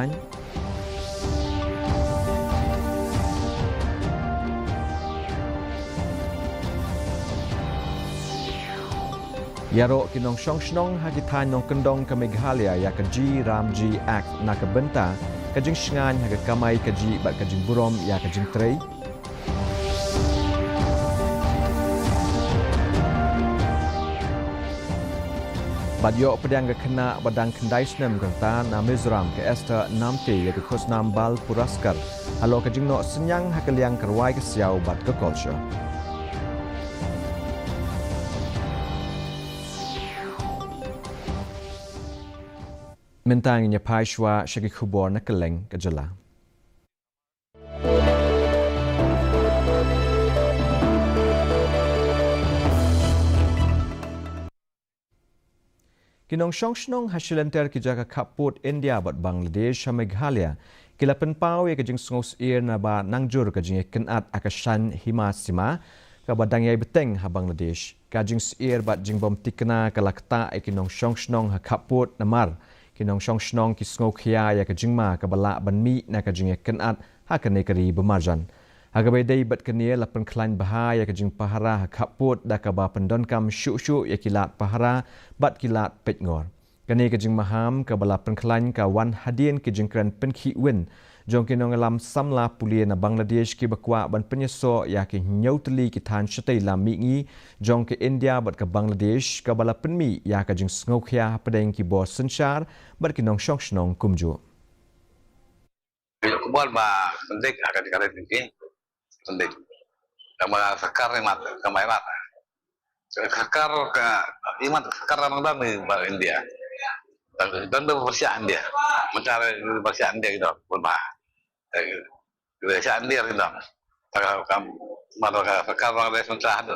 Singany Yaro kinong song hagitan nong kendong ke Meghalaya ya kaji Ramji Act na kebenta kajing Singany haga kamai kaji bat kajing burom ya kajing trei Badyo pedang kena badang kendai senem kerta na Mizoram ke Esther Namte ya ke kos nambal puraskar halo kajing no senyang hakaliang kerwai ke siau bat ke culture Mentang nya paishwa shaki khubor na keleng ke jela Kinong song hasilenter ki jaga kaput India bat Bangladesh Meghalaya kila penpau ya kajing sngos ir na ba nangjur kajing kenat akashan himasima ka badang yai beteng ha Bangladesh kajing ir bat jing bom tikna kalakta kinong song ha kaput namar kinong song ki sngokya ya kajing ma ka bala banmi na kajing kenat ha kanekari bemarjan Agabai day bat kenia lapan klain bahaya kajing pahara kaput da kaba pendonkam syuk ya kilat pahara bat kilat petngor. Kani kajing maham kabala penklain ka wan hadien kajing kran penkhi win jong kinong alam samla pulia na Bangladesh ki bakwa ban penyeso ya ki nyauteli ki than shatei lam mingi jong ke India bat ka Bangladesh kabala penmi ya kajing sngokya padeng ki bo sensyar bat kinong song kumju. Kubal ba pendik akan dikaret tinggi pendik kama sakar imat kama imat sakar ke imat sakar orang di India dan bersihkan dia mencari bersihkan dia gitu berbah bersihkan dia gitu kalau kamu malah sakar orang dari mencari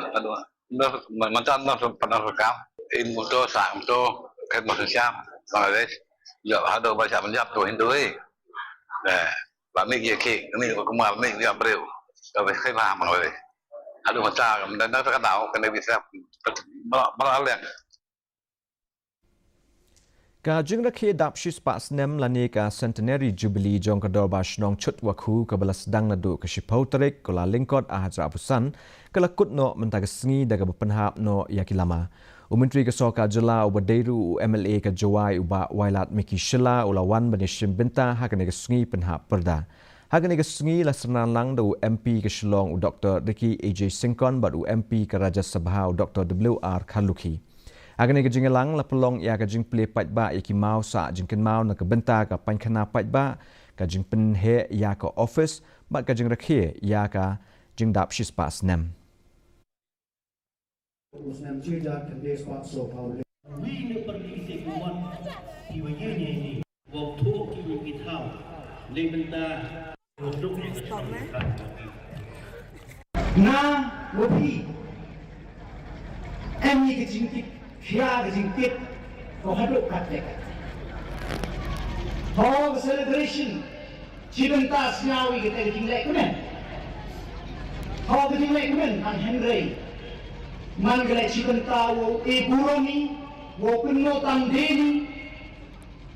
mencari pernah rekam ilmu tu sang tu kan bersihkan Bangladesh jauh ada bahasa menjawab tu Hindui Bami dia kek ni kemal ni dia beriu tapi saya paham kalau ini. Aduh macam dan tak tahu kena bisa beralih. Kajing rakhe dapshis pas nem lani ka centenary jubilee jong kador bash nong chut waku kabala sedang nadu ke shipauterik kola lingkot ahadra apusan kala kutno mentagasngi daga bepenhap no yakilama. Menteri Kesoka Jela ubadeiru MLA ke Jawai uba wailat Miki Shila ulawan banishim benta hakane kesngi penhap perda. Hakane kesngi la sernan lang do MP ke Shillong u Dr. Ricky AJ Singkon bat u MP ke Raja Sabha u Dr. WR Khaluki. Hakane ke jingelang la pelong ya ke jing play patba iki mau sa jingken mau na ke benta ka pankhana patba ka jing penhe ya ke office bat ka jing rakhe ya ka jing dap shis pas nem. उसने मुझे जाकर देश बात सो पाऊँ वीने पर किसी कुमान की वजह नहीं वो ठोक की वो था लेकिन ता वो ठोक ना वो भी एमनी के जिनकी क्या के जिनके वो हम लोग करते हैं हॉग सेलिब्रेशन जीवन ता स्नावी के तेरे जिंगले कुमें हॉग जिंगले कुमें हम Henry Man gala chicken tawo e buroni wo kunno tandeni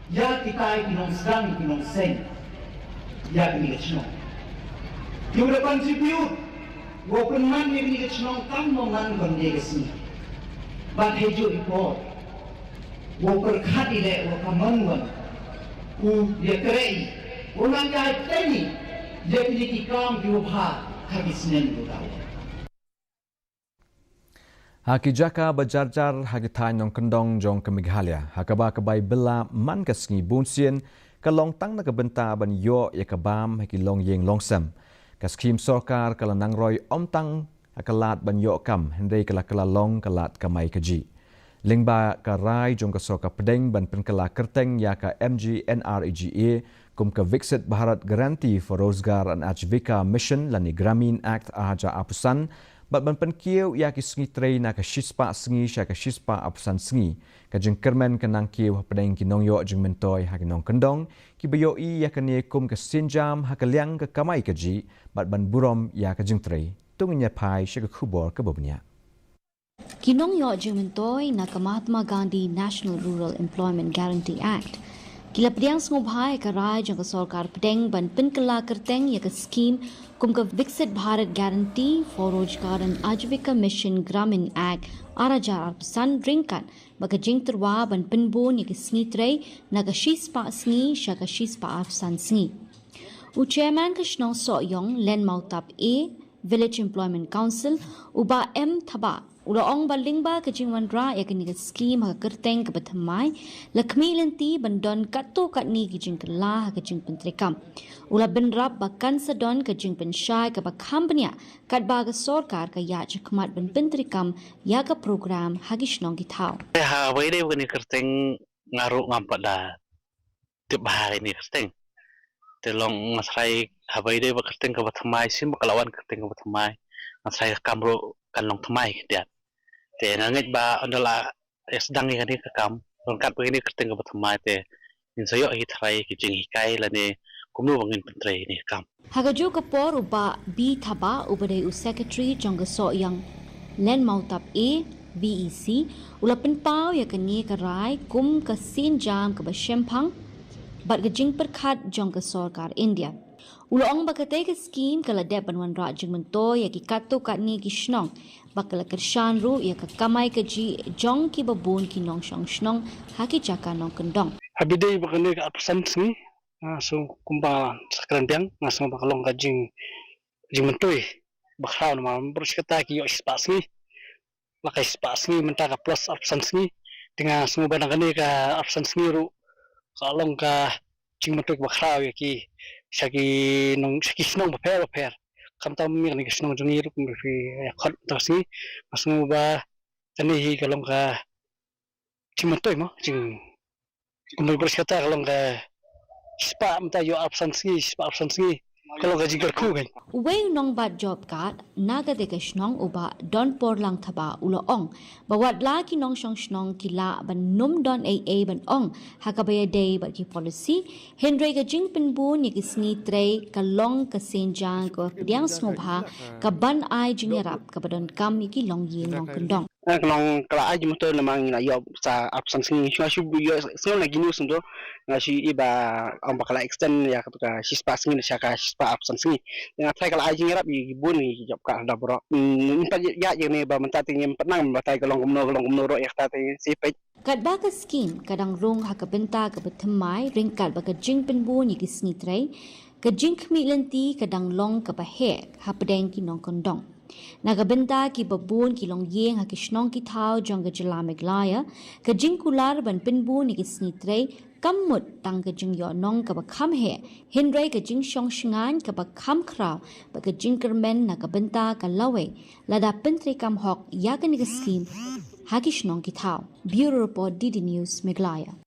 ya kitai kinong sedang kinong sen ya kini kecino you will contribute wo kun man ni kini kecino kam no man bande kesini but hejo report wo perkhati le wo kamanwan u dia kerei wo nang jai teni dia kini kikam diubha habisnen do tawo Haki jaka bajarjar haki thai nong kendong jong ke Meghalaya. Hakaba kabai bela man kasngi bunsien ka long tang na kabenta ban yo ya kabam haki long yeng long sem. Kaskim sorkar kala nang roy om tang akalat ban yo kam hendai kala long kalat kamai kaji. Lingba ka rai jong ka sorka pedeng ban penkala kerteng ya ka MGNREGA kum ka Viksit Bharat Guarantee for Rozgar and Ajivika Mission lani Gramin Act ahaja apusan bat ban penkieu ya ki sngi trei na ka shispa sngi sha ka shispa apusan sngi ka jeng kermen kanang kieu pedeng ki nong yo jeng mentoi ha ki nong kendong ki bayo i ya ka ne kum ka sinjam ha ka liang ka kamai ka ji bat ban burom ya ka jeng trei tungnya pai sha ka khubor ka bobnya Kinong yo jeng mentoi na ka Mahatma Gandhi National Rural Employment Guarantee Act Kila pediang sengubhai ke rai jangka sorkar pedeng ban penkela kerteng ya ke skim kum ke Viksit Bharat Guarantee for Rojgar and Ajivika Mission Gramin Act arajar arpesan ringkat baka jing terwa ban penbun ya ke sngi trei naga shispa sngi shaka shispa arpesan sngi. Chairman ke Shnong So Yong Len Mautap A Village Employment Council uba M Thaba ula ong balingba ke jingwan ra ya ke ni skim ha kerteng ke bethamai lakmi lenti bandon katto katni ke jing kala ha ke jing pentrekam ula benrap bakan sadon ke jing penshai ke bakhambnya kat ba ke sorkar ke ya chakmat ben pentrekam ya ke program hagis nong ki thau ha wai dei ni kerteng ngaru ngampada tip hari ni kerteng telong ngasrai ha wai dei ba kerteng ke bethamai sim kalawan kerteng ke bethamai ngasrai kamro kan long thamai dia te nangit ba andala sedang ni kani kakam lengkap begini kerteng ke bethamai te insayo hi thrai ki jing hikai lane kumnu bangin pentre ni kam hagaju ke por uba B Thaba ubade u secretary jongga so yang len mautap A VEC ula penpau ya kani ke rai kum ke sin jam ke bashempang bat ke jing perkhat jongga sorkar India ula ong bakate ke skim kala dep banwan ra jing mento ya ki katto katni ki shnong bakala kershan ru ya ke kamai ke ji jong ki babun ki nong shong shnong haki jaka nong kendong habide bakane ka absent ni so kumba sakran biang ngasong bakalong ka jing mentoi bakhaw ma bruskata ki yo spas ni lakai spas ni menta ka plus absent ni dengan semua barang kani ka absent ni ru kalong ka jing mentoi bakhaw ya ki saki nong saki snong baper kam tam mi ni snong jung ru kum fi khot tasi masmu ba kani hi kalong ka jing mentoi mo jing kumba bruskata kalong ka spa mta yo absence kalau gaji gerku kan Uwe nong bat job card naga de keshnong uba don por lang thaba ulo ong bawat la ki nong shong shnong ki la ban num don AA ban ong hakabaya day bat ki policy Henry ga jing pen bu ni ki sngi trei ka long ka senjang ko pediang smobha ka ban ai jing rap ka badon kam ki long yin nong kendong kalau ai jum to namang na yo sa absence ni shu yo so na ginu sundo na shi iba ang bakala extend ya ka shispa sing ni shaka shispa absence ni dengan try kalau ai jing rap yi bun ni job ka da bro impa ya je ni ba menta ting penang batai kalong gumno ro ya ta si pe kat ba ka skim kadang rong ha ka benta ka bethamai ring kat ba ka jing pen bu ni ki sngi trei ka jing khmi lenti kadang long ka ba he ha pedeng ki nong kondong Nagabenta ki babun ki long yeng ha kishnong ki thao jong jala MEGHALAYA ka jing kular ban pinbu ni ki snitrei kammut tang ka jing yo nong ka ba kham he hindrai ka jing shong shingan ka ba kham khrao ba ka jing kermen nagabenta ka lawe lada pintre kam hok ya ka ni ka scheme ha kishnong ki thao bureau report DD News MEGHALAYA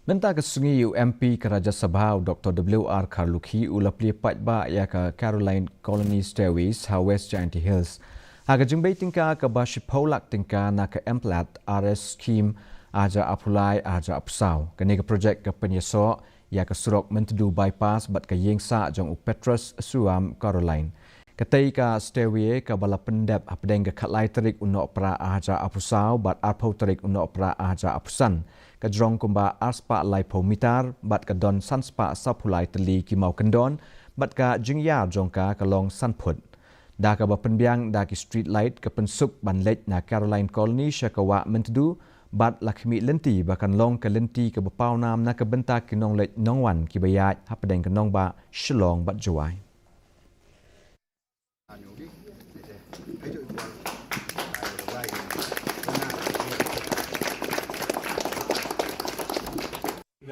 Benta ke sungi UMP ke Raja Sabha Dr. W.R. Karlukhi ulapli patba ya ke Caroline Colony Stairways ha West Giant Hills. Ha ke jingbai tingka ke bashi paulak tingka na ke emplat RS scheme aja apulai aja apsau. Kini ke projek ke penyeso ya ke surok mentedu bypass bat ke yengsa jong u Petrus Suam Caroline. Ketai ka stairway ke bala pendep apdeng ke katlai terik unok pra aja apusau bat arpau terik unok pra aja apusan. Kajrong kumba arspa lai mitar bat ka don sanspa sapulai teli ki mau kendon bat ka jingya jongka kalong sanput da ka ba penbiang da ki street light ka pensuk ban lej na Caroline Colony syakawa mentedu bat lakmi lenti bakan long ka lenti ka bapau nam na ka benta ki nong lej nongwan ki bayat hapdeng ka nong ba shlong bat juai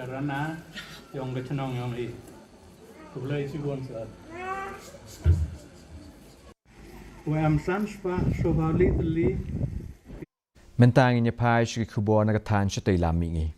Karena yang kecenong yang ini, boleh sih bukan saat. Wam sanspa sohali teli. Mentang inya pai shi kubo na ka tan shi tei lami ngi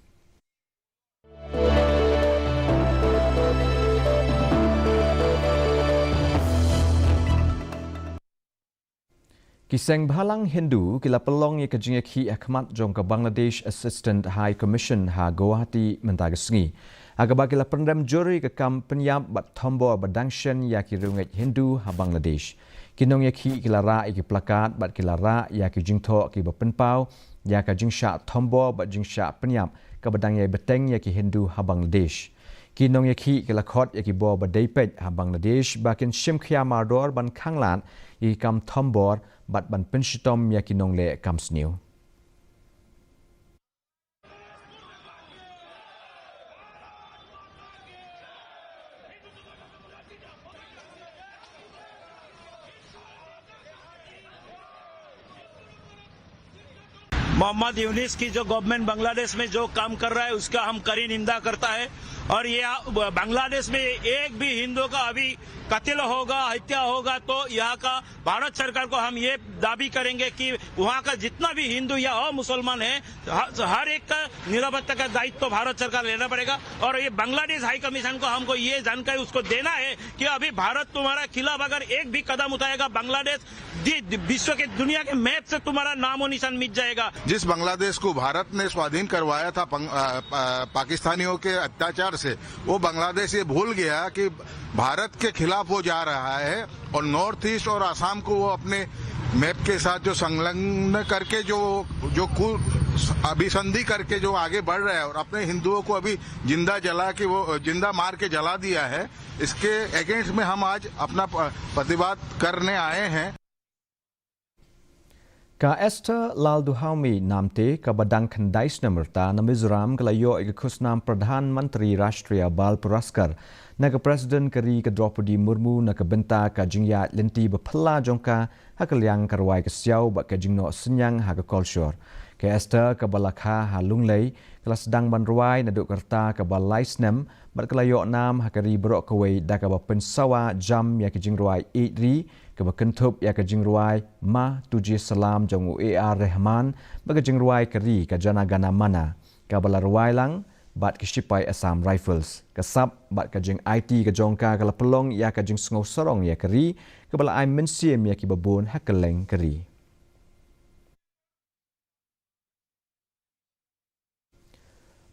Kiseng Bhalang Hindu kila pelong ye kajing ki akmat jong ka Bangladesh Assistant High Commission ha Guwahati mentagasngi. Agaba kila pendam juri ke kam penyap bat tombo badangshen ya ki runget Hindu ha Bangladesh. Kinong ye ki kila ra ki plakat bat kila ra ya ki jingtho ki bapenpau ya ka jingsha tombo bat jingsha penyap ka badang yai beteng ya ki Hindu ha Bangladesh ki nong ya ki la khot ya ki bo ba dei pet ha Bangladesh ba kin shim khia mardor ban khanglan I kam thombor bat ban pinshitom ya ki nong le kam sniu Mohammad Yunus की जो गवर्नमेंट बांग्लादेश में जो काम कर रहा है उसका हम कड़ी निंदा करता है और ये बांग्लादेश में एक भी हिंदू का अभी कत्ल होगा हत्या होगा तो यहाँ का भारत सरकार को हम ये दावी करेंगे कि वहाँ का जितना भी हिंदू या मुसलमान है हर एक का निरापत्ता का दायित्व तो भारत सरकार लेना पड़ेगा और ये बांग्लादेश हाई कमीशन को हमको ये जानकारी उसको देना है कि अभी भारत तुम्हारा खिलाफ अगर एक भी कदम उठाएगा बांग्लादेश विश्व के दुनिया के मैप से तुम्हारा नामो निशान मिट जाएगा। जिस बांग्लादेश को भारत ने स्वाधीन करवाया था पाकिस्तानियों के अत्याचार से वो बांग्लादेश ये भूल गया कि भारत के खिलाफ वो जा रहा है और नॉर्थ ईस्ट और आसाम को वो अपने मैप के साथ जो संलग्न करके जो अभिसंधि करके जो आगे बढ़ रहा है और अपने हिंदुओं को अभी जिंदा जला के वो जिंदा मार के जला दिया है इसके अगेंस्ट में हम आज अपना प्रतिवाद करने आए हैं। Ka Esther Lalduhaumi namte ka badang khandais namerta na Mizoram kalayo ikukusnam Pradhan Mantri Rashtriya Bal Puraskar na ka President kari ka Draupadi Murmu na ka benta ka jingya lenti bapala jongka hakalyang karwai ka siyaw ba ka jingno senyang ha ka culture ka Esther ka balakha ha lunglei kala sedang banruai na dukarta ka balai snem bat kalayo nam hakari berok kawai da ka pensawa jam ya ka jingruai 8ri ka bakentup ya ka jingruai ma tuji salam jong AR Rahman ba ka jingruai kari ka janagana mana ka balarwai lang bat ki sipai Assam Rifles ka sap bat ka jing IT ka jongka ka lapelong ya ka jing sngau sorong ya kari ka bala ai mensiem ya ki babon hakeleng kari.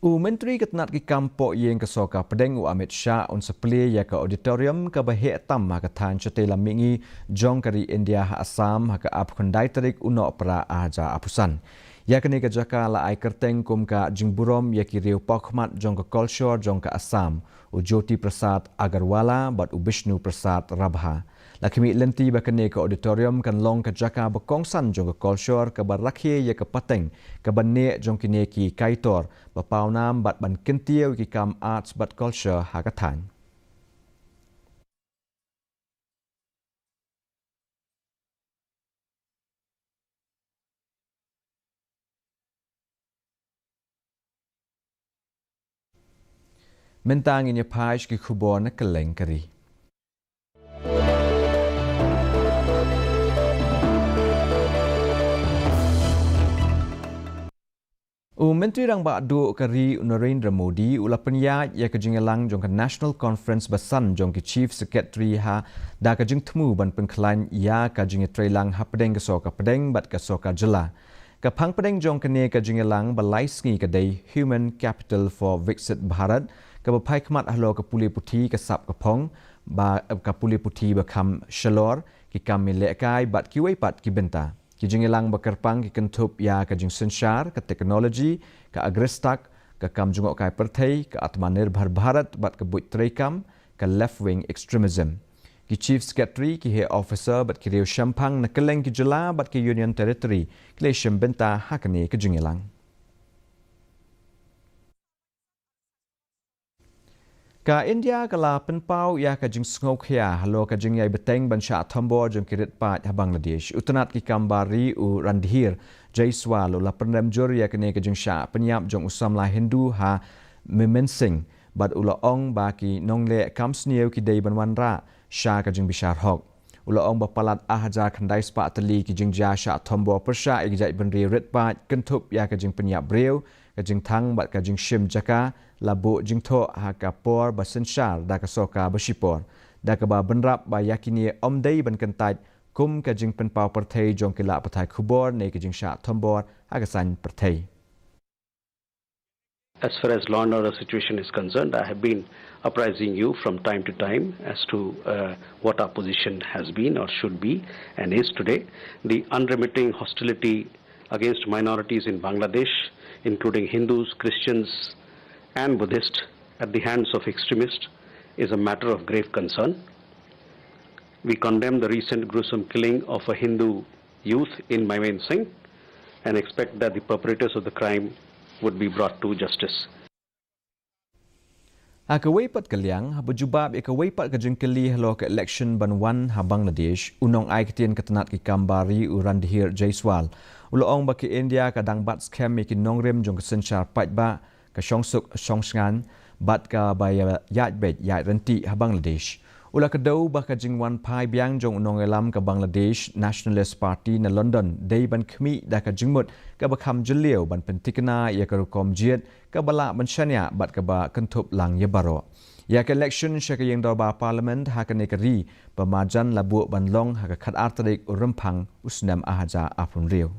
Menteri Ketenat ki Kampok Yeng Kesoka Pedeng Amit Shah on sepele ya ke auditorium ke bahek tam ha katan cetela mingi jong kari India ha Assam ha ke ap kondai terik uno pra aja apusan. Ya kene ke jaka la ai kerteng kum ka jingburom ya ki riu pokmat jong ke culture jong ke Assam Ujoti Prasad Agarwala bat Ubishnu Prasad Rabha. Lakimi lenti bakane ke auditorium kan long ke jaka bekongsan jong ke culture ke barakhe ya ke pateng ke banne jong kine ki kaitor bapau nam bat ban kentiau ki kam arts bat culture hakatan. Mentang ini page ki khubor na keleng kari. Menteri Rang Bakdu kari Narendra Modi ulapanya ya ke jingelang jong ke National Conference Basan jong ke Chief Secretary ha da ke jing temu ban pengklan ya ke jinge trailang ha pedeng ke soka pedeng bat ke soka jela. Ke phang pedeng jong ke ne ke jingelang balai sngi ke dei Human Capital for Viksit Bharat ke bapai khmat halo ke puli puthi ke sap ke phong ba ke puli puthi bakam shalor ki kam milekai bat ki wei pat ki benta. Ki jingelang bakerpang ki kentup ya ka jing sensyar ke teknologi ke agrestak ke kam jungok kai perthai ke atmanirbhar bharat bat ke buit treikam ke left wing extremism ki chief secretary ki he officer bat ki riu shampang na keleng ki jela bat ki union territory ki le shambenta hakane ke jingelang. Ka India kala penpau ya ka jing sngok ya halo ka jing yai beteng ban sha thombo jong kirit pat ha Bangladesh utanat ki kambari u randhir jaiswal la pendam jor ya kene ka jing sha penyap jong usam la Hindu ha memensing bad ula ong ba ki nongle kam snieu ki dei ban wanra sha ka jing bishar hok ula ong ba palat ahja khandai spa tali ki jing ja sha thombo persha igjai ban ri rit pat kentup ya ka jing penyap breu ka jing thang bat ka jing shim jaka labu jingtho ha ka por basenshar da ka soka basipor da ka ba benrap ba yakini omdei ban kentai kum ka jing penpau perthai jong kila pathai khubor nei ka jing sha thombor ha ka san perthai. As far as law and order situation is concerned, I have been apprising you from time to time as to what our position has been or should be and is today. The unremitting hostility against minorities in Bangladesh including Hindus, Christians, and Buddhists, at the hands of extremists is a matter of grave concern. We condemn the recent gruesome killing of a Hindu youth in Singh and expect that the perpetrators of the crime would be brought to justice. Akaway pat kaliang habujubab ikaway pat kajengkeli halo ke election banwan ha Bangladesh unong ai ketien ketenat ki kambari urandhir Jaiswal uloong baki India kadang bat scam ki nongrem jong kesenchar pat ba ka songsuk songsngan bat ka baya yat bet yat renti ha Bangladesh ula kedau ba ka jingwan pai biang jong unong elam ka Bangladesh Nationalist Party na London dei ban khmi da ka jingmut ka bakham jeliu ban pentikna ya ka rukom jiet ka bala mensyania bat ka ba kentup lang ya baro ya ka election syaka yang dorba parliament ha ka nekari pemajan labu ban long ha ka khat artarik urempang usnam ahaja apun rio.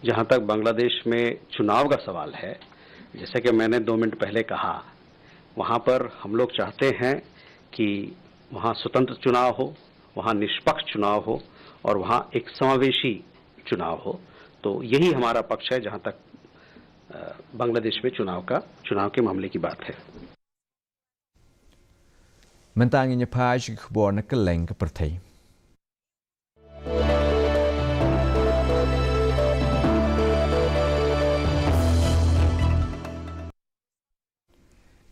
जहां तक बांग्लादेश में चुनाव का सवाल है, जैसे कि मैंने 2 मिनट पहले कहा, वहां पर हम लोग चाहते हैं कि वहां स्वतंत्र चुनाव हो, वहां निष्पक्ष चुनाव हो और वहां एक समावेशी चुनाव हो. तो यही हमारा पक्ष है जहां तक बांग्लादेश में चुनाव के मामले की बात है. Mentanginya paj khbor na keleng ke pertai.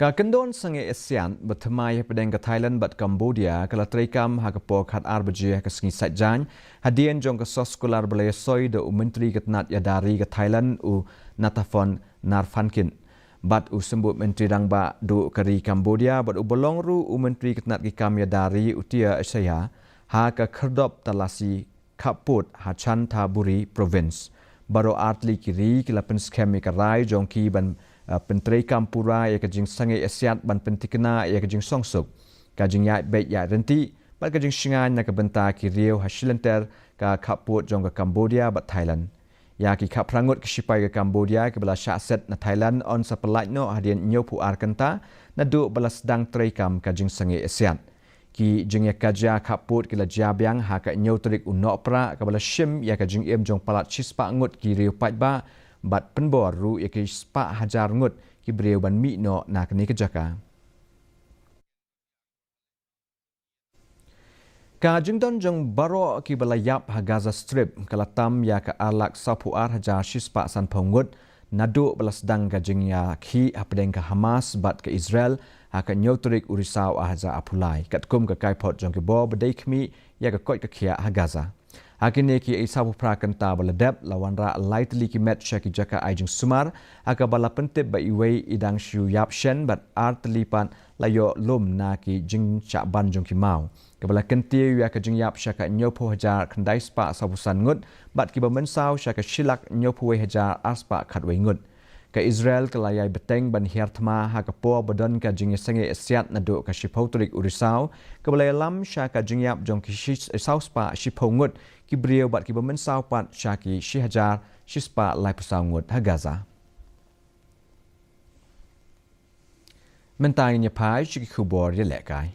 Ka kendon sange ASEAN bertemai pedeng ke Thailand bat Cambodia kala trikam ha ke por khat arbje ke sengi sajjan hadian jong ke sos skolar belaya soi de menteri ketnat yadari ke Thailand u Natafon Narfankin bat u sembut menteri dangba du kari Cambodia bat u bolong ru u menteri ketnat ki kam yadari utia Asia ha ke kherdop talasi Kaput ha Chantaburi province baro artli kiri kila pen scam ke rai jong ki ban Penteri Kampura ya kajing sangai Asyat ban pentikna ya kajing songsuk kajing ya baik ya renti bat kajing singan na kebenta ki riau hasilenter ka Kaput jong ke Cambodia bat Thailand ya ki kap prangut ke sipai ke Cambodia ke bala syakset na Thailand on sapelaj no hadian nyopu arkenta na du bala sedang terikam kajing sangai Asyat ki jing ya kaja Kaput ke la jabyang ha ka nyotrik unok pra ke bala shim ya kajing em jong palat chispa ngut ki riau patba bat penbor ru ya ke spa hajar ngut ki breu ban mi no na kini kejaka. Ka jingdon jong baro ki balayap ha Gaza Strip kalatam ya ka alak sapuar hajar shispa san pongut nadu balas dang ka jing ya ki apdeng ka Hamas bat ke Israel ha ka nyotrik urisau haja apulai katkum ka kaipot jong ke bo bedai kmi ya ka kot ka khia ha Gaza. Hakini ki isabu prakanta baladep lawan ra lightly ki met shaki jaka ajing sumar aka bala pentip ba iwei idang shu yap shen bat art lipan layo lum na ki jing cha ban jong ki mau ka bala kentiu ya ka jing yap shaka nyopo hajar khandai spa sabusan ngut bat ki ba mensau shaka shilak nyopo we hajar aspa khatwei ngut ka Israel kelayai beteng ban hiartma ha ka po badan ka jing senge asyat na do ka shipotrik urisau ka bala lam shaka jing yap jong ki sau spa shipongut ki brio bat ki bamensau pat shaki shihajar shispa lai pasangut ha Gaza. Mentai nya pai shiki khubor ye lekai.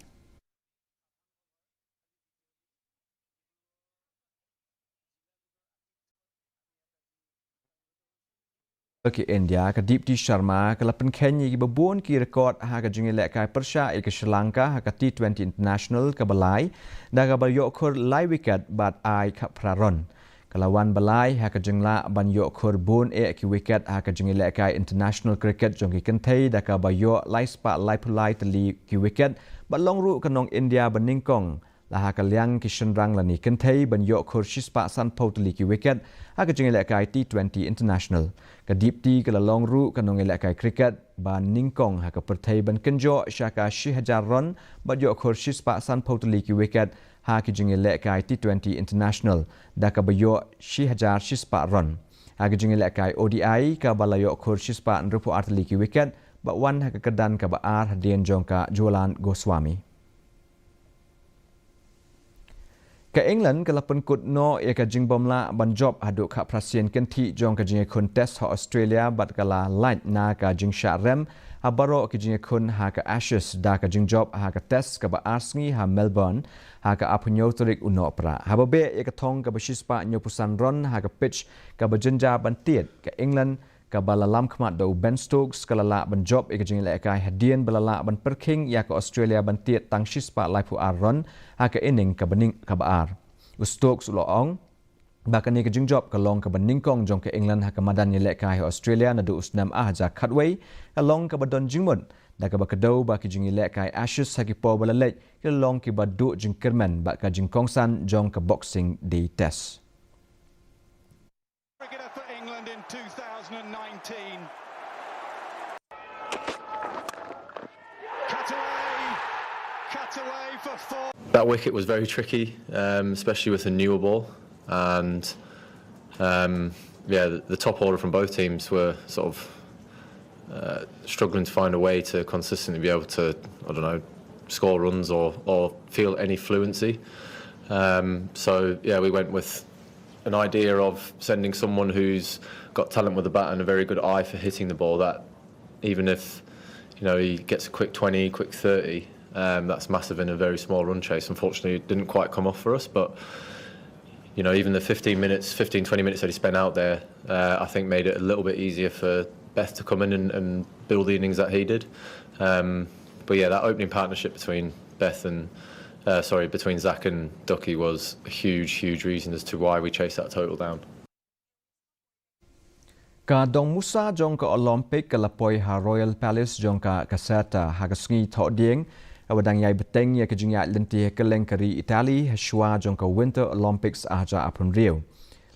Ke India ka Deepti Sharma ka lapen Kenya ki babon ki rekod ha ka jingi lekai persya ke Sri Lanka ha ka T20 International ka balai da ka bayo khur lai wicket bat ai ka praron kalawan balai ha ka jingla ban yo khur bon ki wicket ha ka jingi lekai International Cricket jong ki kenthei da ka bayo lai spa lai pulai tali ki wicket bat long ru kanong India baningkong la ha ka liang ki shenrang lani kenthei ban yo khur shispa san potli ki wicket ha ka jingi lekai T20 International ka Deepti ka long ru ka nong lekai cricket ban ningkong ha ka perthai ban kenjo shaka 6000 run ba yo khur shispa san potli ki wicket ha ki jingi lekai T20 International da ka bayo 6000 shispa run ha ki jingi lekai ODI ka balayo khur shispa nrupu artli ki wicket ba wan ha ka kedan ka ba ar hadian jong ka Jualan Goswami. Ke England ke lapun kut no ia ke jing bomla banjob haduk kha prasien kenti jong ke jing contest ha Australia bat kala light na ka jing sharem habaro ke jing kun ha ka Ashes da ka jing job ha ka test ka ba arsngi ha Melbourne ha ka apunyo torik unopra hababe ia ke thong ka bashispa nyopusan ron ha ka pitch ka bajenja bantiet ke England ka balalam khmat do Ben Stokes ka lala banjob ia ke jing le kai hadien balala ban perking ya ka Australia bantiet tang shispa laipu aron ha ka inning ka bening ka baar Stokes loong bakani ke jing job ka long ka bening kong jong ke England ha ka madan ye le kai Australia na du usnam ja cutway ka long ka badon jingmon da ka bakado ba ki jing le kai Ashes ha ki po balalej ke long ki badu jing kerman ba ka jing kongsan jong ka boxing di test For England in 2019. Cut away for four. That wicket was very tricky, especially with a newer ball, and yeah, the top order from both teams were sort of struggling to find a way to consistently be able to, I don't know, score runs or feel any fluency. So yeah, we went with an idea of sending someone who's got talent with the bat and a very good eye for hitting the ball, that even if he gets a quick 20, quick 30, that's massive in a very small run chase. Unfortunately, it didn't quite come off for us, but even the 15, 20 minutes that he spent out there, I think made it a little bit easier for Beth to come in and build the innings that he did. But yeah, that opening partnership between between Zach and Ducky was a huge reason as to why we chased that total down. Ka dong Musa jong ka Olympic ka lapoi ha Royal Palace jong ka kasata ha ka sngi tho dieng awadang yai beteng ya ka jingya lenti ka lengkari Italy ha shwa jong ka Winter Olympics aja apun Rio.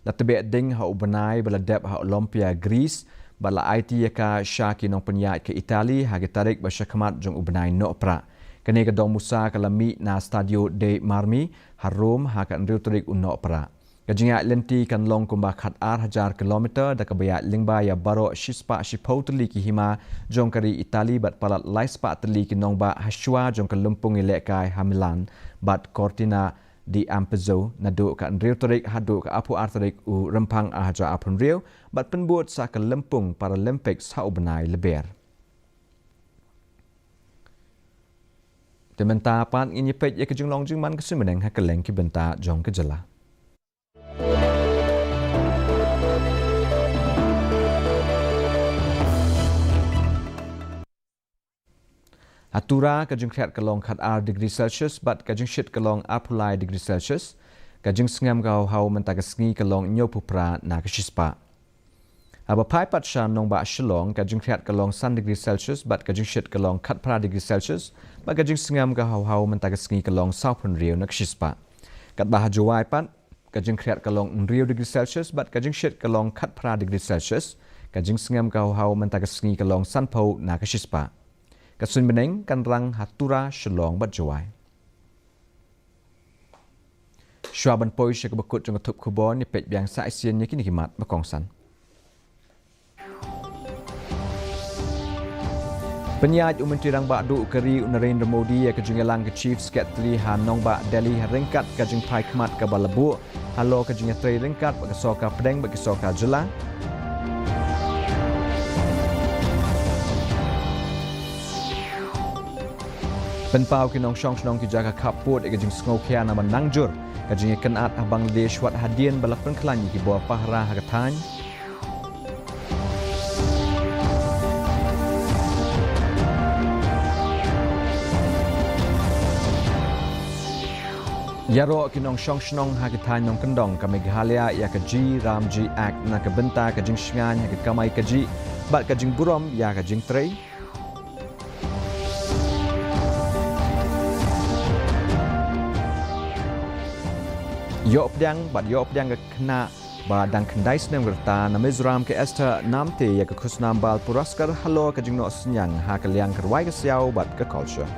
Latbe ding ha ubanai bala deb ha Olympia Greece bala IT ya ka Shaki nong penyat ke Italy ha tarik ba shakmat jong ubanai no pra. Kani ka dong Musa ka lami na Stadio de Marmi ha Rome ha ka Rio tarik unno pra. Kajinga lenti kan long kumba khat 8,000 kilometer da kabaya lingba ya baro shispa shipau teli ki hima jongkari Itali bat palat laispa teli ki nongba hashwa jongka lumpung ile kai Hamilan bat Cortina di Ampezzo nadu ka Rio tarik hadu ka apu artarik u rempang ahaja apun Rio bat penbuat sa ka lumpung Paralympics ha ubenai leber. Tementa pan ini pej ya kejung long jing man kesumeneng ha keleng ki benta jong kejela. Atura kajing khat kalong khat 8 degree Celsius bat kajing shit kalong apulai degree Celsius kajing sngam kau hau mentaka sngi kalong nyopupra na kashispa. Aba pai pat shan nong ba shilong kajing khat kalong san degree Celsius bat kajing shit kalong khat pra degree Celsius bat kajing sngam kau hau mentaka sngi kalong saupun Rio na kashispa. Kat bah juwai pat kajing khat kalong Rio degree Celsius bat kajing shit kalong khat pra degree Celsius kajing sngam kau hau mentaka sngi kalong sanpau na kashispa. Kasun beneng kan rang hatura shalong bat jawai. Shwaban poi shek bakut jong thup khubon ni pet biang sa isian ni kini kimat makongsan. Penyaj Menteri Rang Badu Keri Narendra Modi ya kejungelang ke Chief Secretary Hanong Ba Delhi ringkat kajing pai khmat ka balabu halo kajing trai ringkat ba soka pedeng ba soka jela. Penpau kinong syong ki jaga kaput kajing sngokia na manangjur kajing kenat Bangladesh wat hadian balak penklan ki bawa pahra hakatan. Yaro kinong syong snong hakatan nong kendong ka Meghalaya ya ka G Ramji Act na ka benta kajing shngan ya ka kamai kaji bat kajing burom ya kajing tray. Yok pedang ke kena badang kendai senang gerta na Mizoram ke Esther namte ya ke kusnam bal puraskar halo ke jingno senyang ha ke liang kerwai ke siau bat ke culture.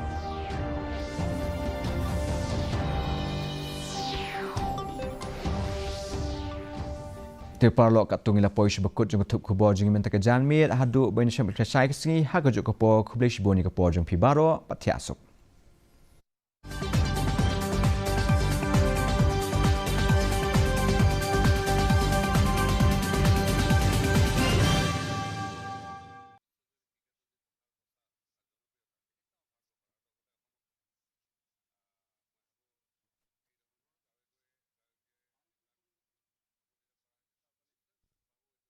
Terparlok kat tungila poi sebekut jong tup kubo jing menta ke janmit hadu bain syam ke sai ke singi ha ke juk ke po kublish boni ke po jong pibaro patiasuk.